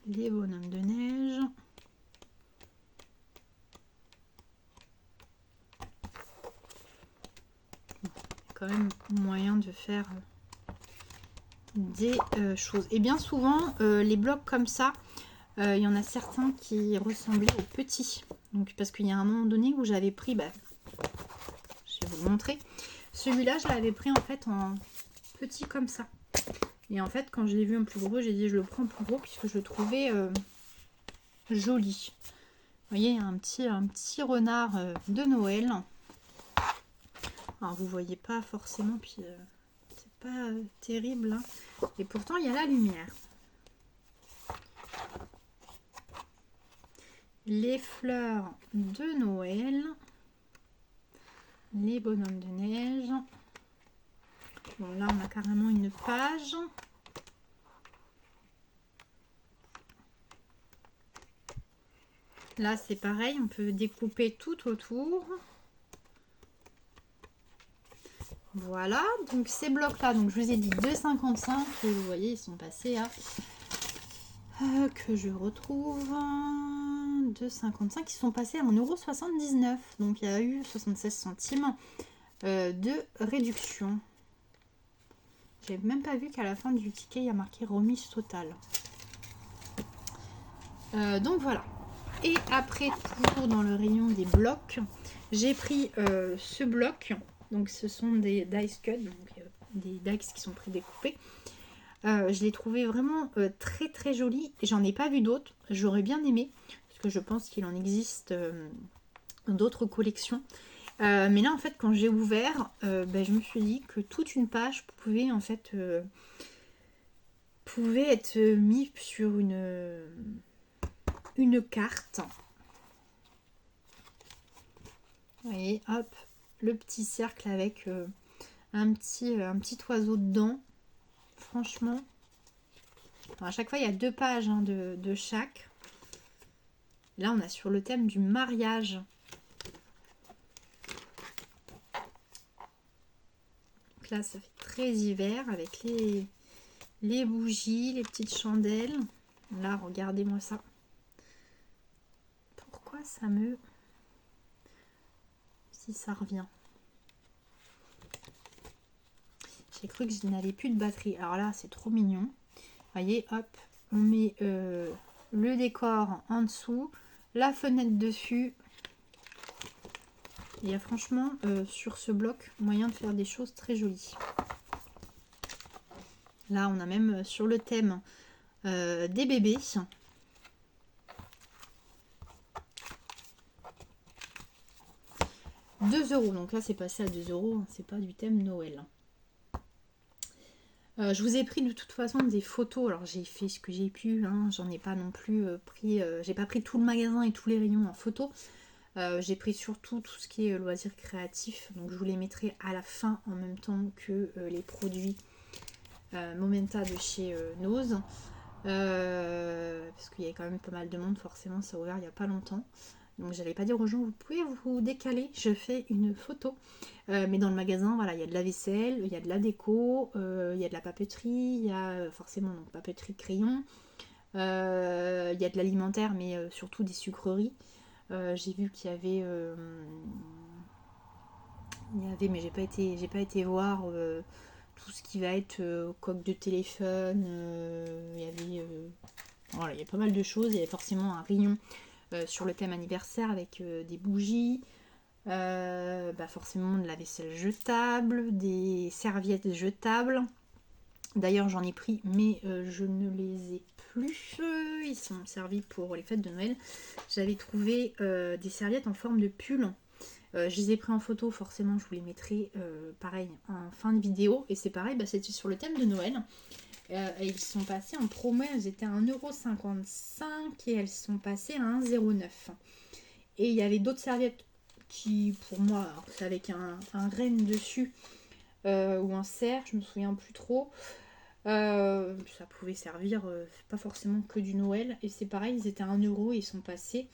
Les bonhommes de neige. Quand même moyen de faire des choses. Et bien souvent, les blocs comme ça, il y en a certains qui ressemblaient aux petits. Donc, parce qu'il y a un moment donné où j'avais pris, je vais vous le montrer. Celui-là, je l'avais pris en fait en petit comme ça. Et en fait, quand je l'ai vu en plus gros, j'ai dit je le prends plus gros puisque je le trouvais joli. Vous voyez, un petit renard de Noël. Alors, vous voyez pas forcément, puis c'est pas terrible. Hein. Et pourtant, il y a la lumière. Les fleurs de Noël. Les bonhommes de neige. Bon, là, on a carrément une page. Là, c'est pareil, on peut découper tout autour. Voilà, donc ces blocs-là, donc je vous ai dit 2,55 et vous voyez, ils sont passés à... que je retrouve... 2,55, ils sont passés à 1,79 €. Donc il y a eu 76 centimes de réduction. J'ai même pas vu qu'à la fin du ticket, il y a marqué remise totale. Donc voilà. Et après, toujours dans le rayon des blocs, j'ai pris ce bloc. Donc ce sont des dice cut, donc des dice qui sont prédécoupés. Je l'ai trouvé vraiment très très joli. J'en ai pas vu d'autres. J'aurais bien aimé. Parce que je pense qu'il en existe d'autres collections. Mais là en fait quand j'ai ouvert, je me suis dit que toute une page pouvait en fait pouvait être mis sur une carte. Vous voyez, hop, le petit cercle avec un petit oiseau dedans. Franchement, enfin, à chaque fois il y a 2 pages hein, de chaque. Là on a sur le thème du mariage. Donc là ça fait très hiver avec les bougies, les petites chandelles. Là regardez-moi ça. Pourquoi ça me... Si ça revient. J'ai cru que je n'avais plus de batterie. Alors là, c'est trop mignon. Voyez, hop, on met le décor en dessous, la fenêtre dessus. Il y a franchement, sur ce bloc, moyen de faire des choses très jolies. Là, on a même sur le thème des bébés. 2 €. Donc là, c'est passé à 2 €. C'est pas du thème Noël. Je vous ai pris de toute façon des photos. Alors j'ai fait ce que j'ai pu. Hein. J'en ai pas non plus pris. J'ai pas pris tout le magasin et tous les rayons en photo. J'ai pris surtout tout ce qui est loisirs créatifs. Donc je vous les mettrai à la fin en même temps que les produits Momenta de chez Nose. Parce qu'il y a quand même pas mal de monde. Forcément, ça a ouvert il n'y a pas longtemps. Donc j'allais pas dire aux gens, vous pouvez vous décaler, je fais une photo. Mais dans le magasin, voilà, il y a de la vaisselle, il y a de la déco, il y a de la papeterie, il y a forcément donc papeterie crayon, il y a de l'alimentaire, mais surtout des sucreries. J'ai vu qu'il y avait, mais j'ai pas été voir tout ce qui va être coque de téléphone. Il y avait, voilà, il y a pas mal de choses. Il y avait forcément un rayon sur le thème anniversaire avec des bougies, forcément de la vaisselle jetable, des serviettes jetables. D'ailleurs j'en ai pris mais je ne les ai plus, ils sont servis pour les fêtes de Noël. J'avais trouvé des serviettes en forme de pull. Je les ai pris en photo, forcément je vous les mettrai pareil en fin de vidéo. Et c'est pareil, c'était sur le thème de Noël. Et ils sont passés en promo, elles étaient à 1,55 € et elles sont passées à 1,09 €. Et il y avait d'autres serviettes qui, pour moi, c'est avec un renne dessus ou un cerf, je me souviens plus trop. Ça pouvait servir, pas forcément que du Noël. Et c'est pareil, ils étaient à 1 € et ils sont passés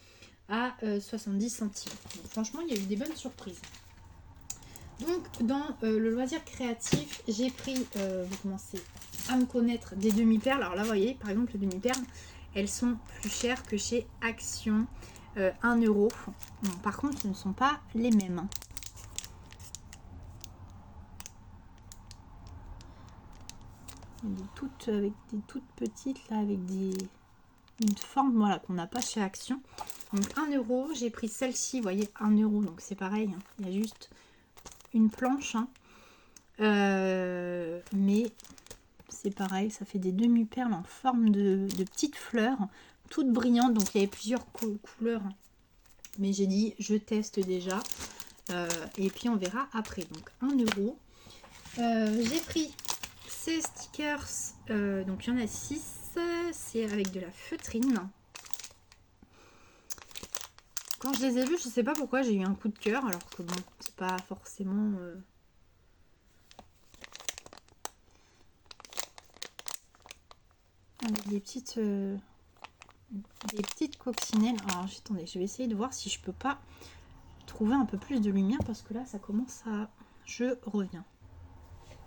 à 70 centimes. Donc franchement, il y a eu des bonnes surprises. Donc dans le loisir créatif, j'ai pris, vous commencez à me connaître, des demi-perles. Alors là, vous voyez, par exemple, les demi-perles, elles sont plus chères que chez Action, 1 €. Bon, par contre, ce ne sont pas les mêmes. Hein. Avec des toutes petites, là, avec une forme, voilà, qu'on n'a pas chez Action. Donc 1 €, j'ai pris celle-ci, vous voyez, 1 €, donc c'est pareil, hein. Il y a juste une planche, hein. Mais c'est pareil, ça fait des demi-perles en forme de petites fleurs, toutes brillantes. Donc il y avait plusieurs couleurs, hein. Mais j'ai dit, je teste déjà. Et puis on verra après. Donc 1 €. J'ai pris ces stickers. Donc il y en a 6. C'est avec de la feutrine. Quand je les ai vus, je sais pas pourquoi j'ai eu un coup de cœur. Alors que bon, c'est pas forcément... avec des petites coccinelles. Alors attendez, je vais essayer de voir si je peux pas trouver un peu plus de lumière parce que là ça commence à... Je reviens.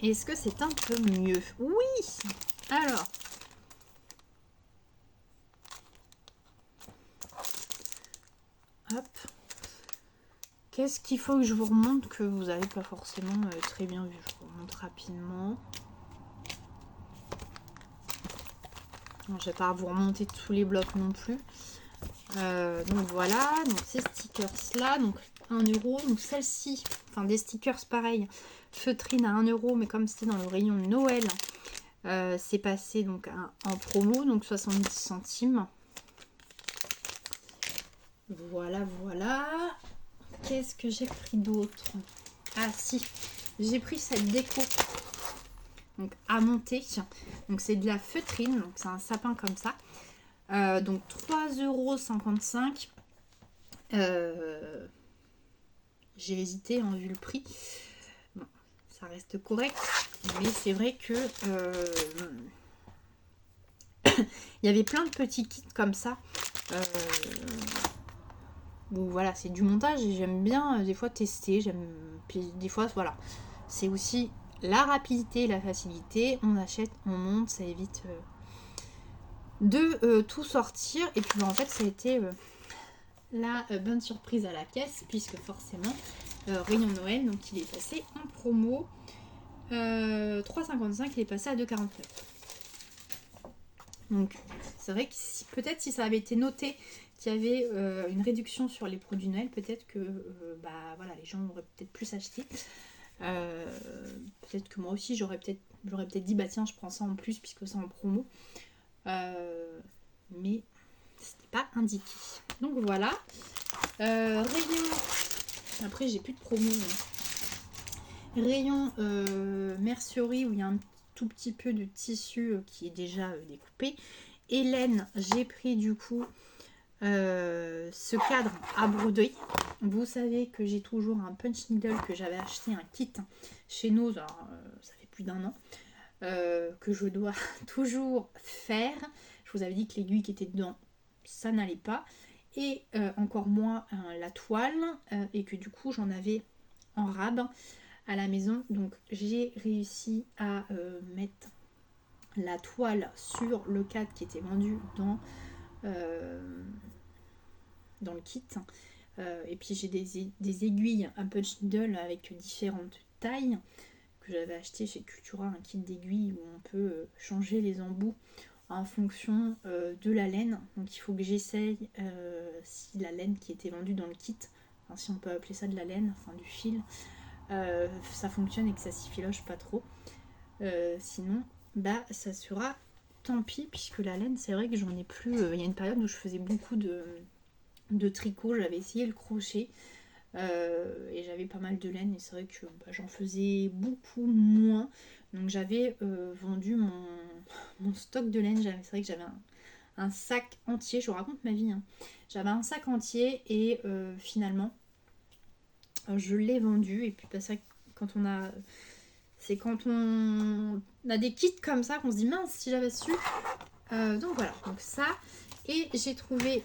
Est-ce que c'est un peu mieux? Oui. Alors. Hop. Qu'est-ce qu'il faut que je vous remonte que vous n'avez pas forcément très bien vu? Je vous remonte rapidement. Bon, je vais pas vous remonter tous les blocs non plus. Donc voilà, donc ces stickers là, donc 1 €. Donc celle-ci, enfin des stickers pareil, feutrine à 1 €, mais comme c'était dans le rayon Noël, C'est passé donc en promo, donc 70 centimes. Voilà, voilà. Qu'est-ce que j'ai pris d'autre? Ah si, j'ai pris cette déco. Donc à monter. Donc c'est de la feutrine, donc c'est un sapin comme ça. Donc 3,55 €. J'ai hésité vu le prix. Bon, ça reste correct. Mais c'est vrai que il y avait plein de petits kits comme ça. Bon, voilà, c'est du montage et j'aime bien des fois tester. Puis des fois, voilà. C'est aussi la rapidité et la facilité. On achète, on monte, ça évite de tout sortir. Et puis en fait, ça a été la bonne surprise à la caisse, puisque forcément, rayon Noël, donc il est passé en promo. 3,55, il est passé à 2,49. Donc c'est vrai que peut-être si ça avait été noté qu'il y avait une réduction sur les produits Noël, peut-être que voilà, les gens auraient peut-être plus acheté. Peut-être que moi aussi j'aurais peut-être dit bah tiens je prends ça en plus puisque c'est en promo. Mais c'était pas indiqué. Donc voilà. Rayon. Après j'ai plus de promo. Rayon mercerie où il y a un tout petit peu de tissu qui est déjà découpé. Et laine, j'ai pris du coup ce cadre à broderie. Vous savez que j'ai toujours un punch needle que j'avais acheté un kit chez Nose, ça fait plus d'1 an, que je dois toujours faire. Je vous avais dit que l'aiguille qui était dedans, ça n'allait pas. Et encore moins la toile, et que du coup j'en avais en rab à la maison. Donc j'ai réussi à mettre la toile sur le cadre qui était vendu dans le kit. Et puis j'ai des aiguilles un punch needle avec différentes tailles que j'avais acheté chez Cultura, un kit d'aiguilles où on peut changer les embouts en fonction de la laine. Donc il faut que j'essaye si la laine qui était vendue dans le kit, enfin, si on peut appeler ça de la laine, enfin du fil, ça fonctionne et que ça s'y filoche pas trop. Sinon bah ça sera tant pis, puisque la laine c'est vrai que j'en ai plus. Il y a une période où je faisais beaucoup de tricot, j'avais essayé le crochet et j'avais pas mal de laine et c'est vrai que j'en faisais beaucoup moins. Donc j'avais vendu mon stock de laine. C'est vrai que j'avais un sac entier, je vous raconte ma vie, hein. J'avais un sac entier et finalement je l'ai vendu. Et puis ça, c'est quand on a des kits comme ça qu'on se dit mince si j'avais su. Donc voilà, donc ça. Et j'ai trouvé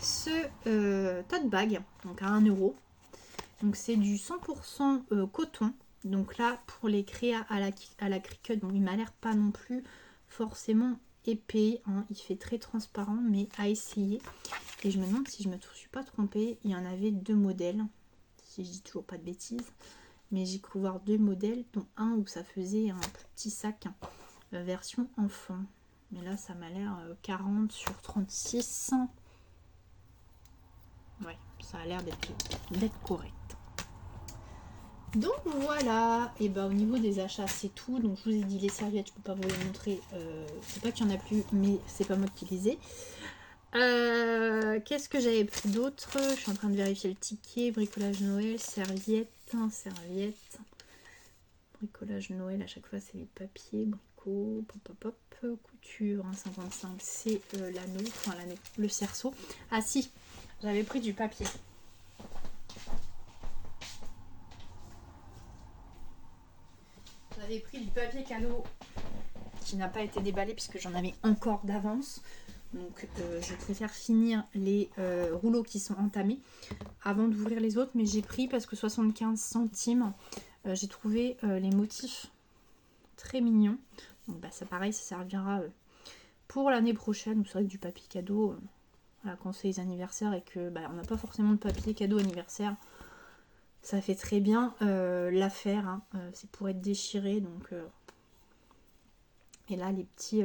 ce tote bag, donc à 1 €. Donc c'est du 100% coton. Donc là, pour les créas à la Cricut, bon, il m'a l'air pas non plus forcément épais, hein. Il fait très transparent, mais à essayer. Et je me demande si je me suis pas trompée, il y en avait 2 modèles, si je dis toujours pas de bêtises. Mais j'ai cru voir 2 modèles, dont un où ça faisait un petit sac, version enfant. Mais là, ça m'a l'air 40 sur 36. Ouais, ça a l'air d'être correct. Donc voilà, et ben au niveau des achats c'est tout. Donc je vous ai dit les serviettes, je peux pas vous les montrer, c'est pas qu'il y en a plus, mais c'est pas moi qui les ai. Qu'est-ce que j'avais pris d'autre? Je suis en train de vérifier le ticket. Bricolage Noël, serviette, bricolage Noël, à chaque fois c'est les papiers, bricot, pop, couture, 1,55, c'est l'anneau, enfin l'anneau, le cerceau. Ah si, j'avais pris du papier. J'avais pris du papier cadeau qui n'a pas été déballé puisque j'en avais encore d'avance. Donc je préfère finir les rouleaux qui sont entamés avant d'ouvrir les autres. Mais j'ai pris parce que 75 centimes, j'ai trouvé les motifs très mignons. Donc bah, ça pareil, ça servira pour l'année prochaine. C'est vrai que du papier cadeau, voilà, quand c'est les anniversaires et que bah, on n'a pas forcément de papier cadeau anniversaire, ça fait très bien l'affaire, hein. C'est pour être déchiré. Donc et là les petits...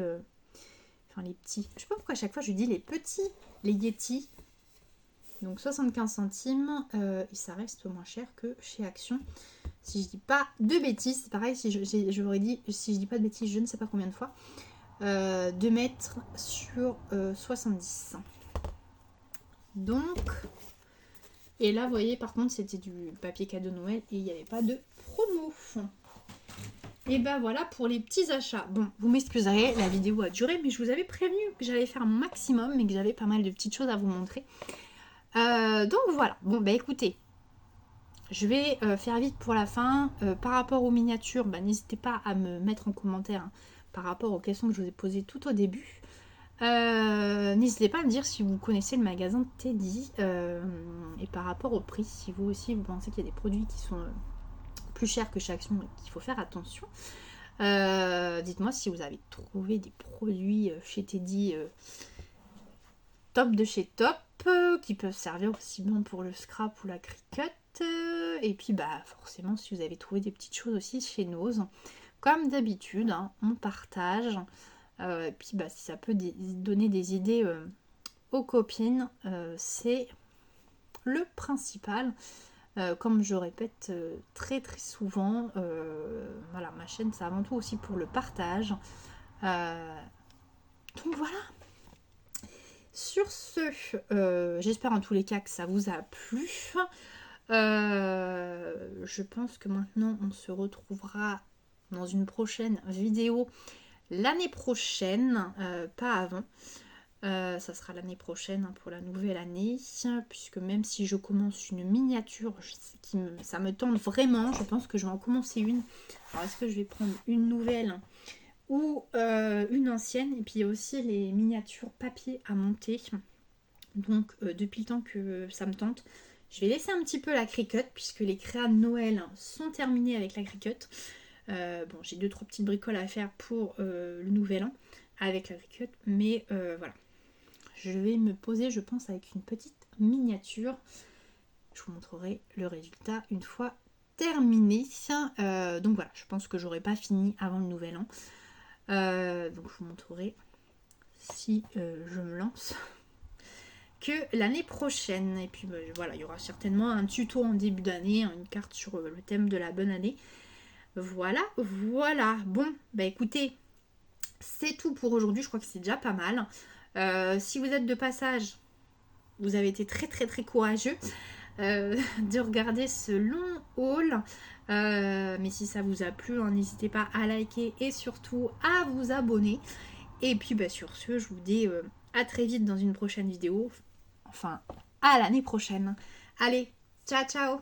les petits, je sais pas pourquoi à chaque fois je dis les petits, les Yeti, donc 75 centimes, et ça reste moins cher que chez Action. Si je dis pas de bêtises, c'est pareil, si j'aurais dit, si je dis pas de bêtises, je ne sais pas combien de fois. 2 mètres sur 70. Donc, et là, vous voyez, par contre, c'était du papier cadeau Noël et il n'y avait pas de promo. Et ben voilà pour les petits achats. Bon, vous m'excuserez, la vidéo a duré, mais je vous avais prévenu que j'allais faire mon maximum, mais que j'avais pas mal de petites choses à vous montrer. Donc voilà, bon bah écoutez, je vais faire vite pour la fin. Par rapport aux miniatures, bah, n'hésitez pas à me mettre en commentaire hein, par rapport aux questions que je vous ai posées tout au début. N'hésitez pas à me dire si vous connaissez le magasin de Teddy et par rapport au prix, si vous aussi vous pensez qu'il y a des produits qui sont plus chers que chez Action et qu'il faut faire attention. Dites-moi si vous avez trouvé des produits chez Teddy top de chez top qui peuvent servir aussi bien pour le scrap ou la Cricut. Et puis bah forcément si vous avez trouvé des petites choses aussi chez Nose. Comme d'habitude, hein, on partage. Et puis bah si ça peut donner des idées aux copines, c'est le principal. Comme je répète très très souvent, voilà, ma chaîne c'est avant tout aussi pour le partage. Donc voilà. Sur ce, j'espère en tous les cas que ça vous a plu. Je pense que maintenant on se retrouvera dans une prochaine vidéo l'année prochaine, pas avant. Ça sera l'année prochaine hein, pour la nouvelle année, puisque même si je commence une miniature, ça me tente vraiment, je pense que je vais en commencer une. Alors est-ce que je vais prendre une nouvelle ou une ancienne? Et puis il y a aussi les miniatures papier à monter. Donc depuis le temps que ça me tente, je vais laisser un petit peu la Cricut, puisque les créas de Noël sont terminés avec la Cricut. Bon, j'ai 2-3 petites bricoles à faire pour le nouvel an avec la Cricut, mais voilà. Je vais me poser, je pense, avec une petite miniature. Je vous montrerai le résultat une fois terminé. Donc voilà, je pense que j'aurai pas fini avant le nouvel an. Donc je vous montrerai si je me lance que l'année prochaine. Et puis voilà, il y aura certainement un tuto en début d'année, une carte sur le thème de la bonne année. Voilà, voilà. Bon, bah écoutez, c'est tout pour aujourd'hui. Je crois que c'est déjà pas mal. Si vous êtes de passage, vous avez été très très très courageux de regarder ce long haul. Mais si ça vous a plu, hein, n'hésitez pas à liker et surtout à vous abonner. Et puis bah, sur ce, je vous dis à très vite dans une prochaine vidéo. Enfin, à l'année prochaine. Allez, ciao ciao!